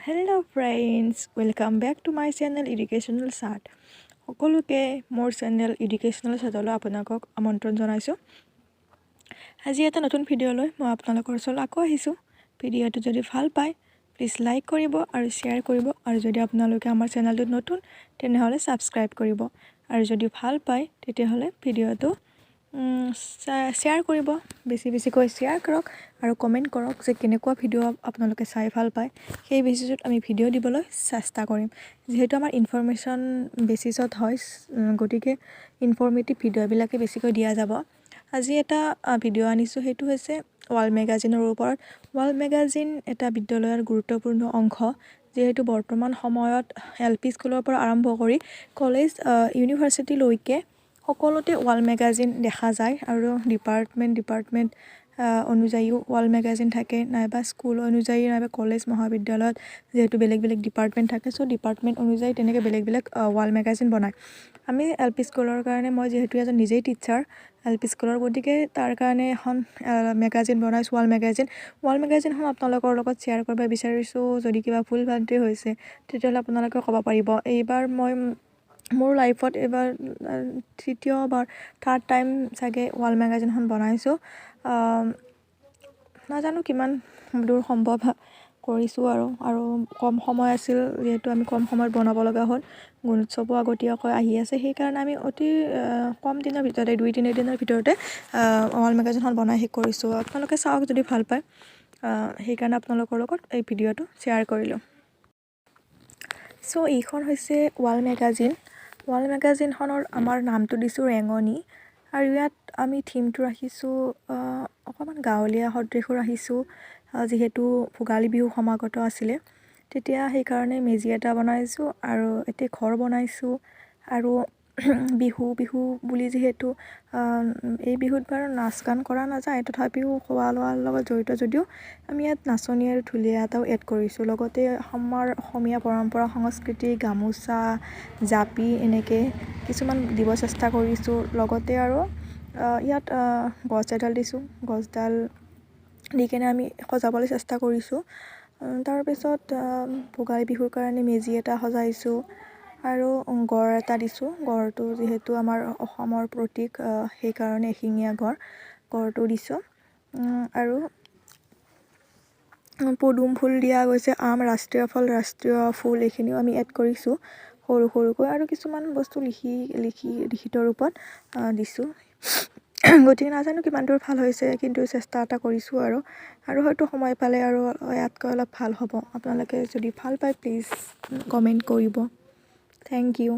Hello' friends, welcome back to my channel educational chart. সকলোকে মোৰ channel educational চাৰ্টলৈ আপোনালোকক আমন্ত্ৰণ জনাইছোঁ। আজি এটা নতুন ভিডিঅ' লৈ মই আপোনালোকৰ ওচৰলৈ আকৌ আহিছোঁ। ভিডিঅ'টো যদি ভাল পায় প্লিজ লাইক কৰিব আৰু শ্বেয়াৰ কৰিব, আৰু যদি আপোনালোকে আমাৰ চেনেলটোত নতুন তেনেহ'লে ছাবস্ক্ৰাইব কৰিব, আৰু যদি ভাল পায় তেতিয়াহ'লে ভিডিঅ'টো শ্বেয়াৰ কৰিব, বেছিকৈ শ্বেয়াৰ কৰক আৰু কমেণ্ট কৰক যে কেনেকুৱা ভিডিঅ' আপোনালোকে চাই ভাল পায়। সেই বেচিছত আমি ভিডিঅ' দিবলৈ চেষ্টা কৰিম। যিহেতু আমাৰ ইনফৰমেশ্যন বেচিছত হয়, গতিকে ইনফৰ্মেটিভ ভিডিঅ'বিলাকে বেছিকৈ দিয়া যাব। আজি এটা ভিডিঅ' আনিছোঁ, সেইটো হৈছে ৱাল মেগাজিনৰ ওপৰত। ৱাল মেগাজিন এটা বিদ্যালয়ৰ গুৰুত্বপূৰ্ণ অংশ, যিহেতু বৰ্তমান সময়ত LP স্কুলৰ পৰা আৰম্ভ কৰি কলেজ ইউনিভাৰ্চিটিলৈকে সকলোতে ৱাল মেগাজিন দেখা যায়, আৰু ডিপাৰ্টমেণ্ট অনুযায়ীও ৱাল মেগাজিন থাকে, নাইবা স্কুল অনুযায়ী নাইবা কলেজ মহাবিদ্যালয়ত যিহেতু বেলেগ ডিপাৰ্টমেণ্ট থাকে, চ' ডিপাৰ্টমেণ্ট অনুযায়ী তেনেকৈ বেলেগ ৱাল মেগাজিন বনায়। আমি LP স্কুলৰ কাৰণে, মই যিহেতু এজন নিজেই টিচাৰ LP স্কুলৰ, গতিকে তাৰ কাৰণে এখন মেগাজিন বনাইছোঁ, ৱাল মেগাজিনখন আপোনালোকৰ লগত শ্বেয়াৰ কৰিব বিচাৰিছোঁ। যদি কিবা ভুল ভ্ৰান্তি হৈছে তেতিয়াহ'লে আপোনালোকে ক'ব পাৰিব। এইবাৰ মই মোৰ লাইফত এইবাৰ থাৰ্ড টাইম চাগে ৱাল মেগাজিনখন বনাইছোঁ। নাজানো কিমান দূৰ সম্ভৱ কৰিছোঁ, আৰু কম সময় আছিল, যিহেতু আমি কম সময়ত বনাব লগা হ'ল। গুণোৎসৱো আগতীয়াকৈ আহি আছে, সেইকাৰণে আমি অতি কম দিনৰ ভিতৰতে 2-3 দিনৰ ভিতৰতে ৱাল মেগাজিনখন বনাই শেষ কৰিছোঁ। আপোনালোকে চাওক যদি ভাল পায়, সেইকাৰণে আপোনালোকৰ লগত এই ভিডিঅ'টো শ্বেয়াৰ কৰিলোঁ। চ' এইখন হৈছে ৱাল মেগাজিন। ৱাল মেগাজিনখনৰ আমাৰ নামটো দিছোঁ ৰেঙনি, আৰু ইয়াত আমি থিমটো ৰাখিছোঁ অকণমান গাঁৱলীয়া সদৃশো ৰাখিছোঁ। যিহেতু ভোগালী বিহু সমাগত আছিলে, তেতিয়া সেইকাৰণে মেজি এটা বনাইছোঁ, আৰু এতিয়া ঘৰ বনাইছোঁ। আৰু বিহু বুলি যিহেতু এই বিহুত বাৰু নাচ গান কৰা নাযায়, তথাপিও খোৱা লোৱাৰ লগত জড়িত যদিও আমি ইয়াত নাচনী আৰু ঢুলীয়া এটাও এড কৰিছোঁ। লগতে আমাৰ অসমীয়া পৰম্পৰা সংস্কৃতি, গামোচা, জাপি এনেকৈ কিছুমান দিব চেষ্টা কৰিছোঁ। লগতে আৰু ইয়াত গছ এডাল দিছোঁ, গছডাল দি কেনে আমি সজাবলৈ চেষ্টা কৰিছোঁ। তাৰপিছত ভোগালী বিহুৰ কাৰণে মেজি এটা সজাইছোঁ, আৰু গড় এটা দিছোঁ। গড়টো যিহেতু আমাৰ অসমৰ প্ৰতীক, সেইকাৰণে এশিঙীয়া গড়টো দিছোঁ। আৰু পদুম ফুল দিয়া গৈছে, আম ৰাষ্ট্ৰীয় ফল, ৰাষ্ট্ৰীয় ফুল, এইখিনিও আমি এড কৰিছোঁ সৰুকৈ, আৰু কিছুমান বস্তু লিখিত ৰূপত দিছোঁ। গতিকে নাজানো কিমান দূৰ ভাল হৈছে, কিন্তু চেষ্টা এটা কৰিছোঁ, আৰু হয়তো সময় পালে আৰু ইয়াতকৈ অলপ ভাল হ'ব। আপোনালোকে যদি ভাল পায় প্লিজ কমেণ্ট কৰিব। Thank U.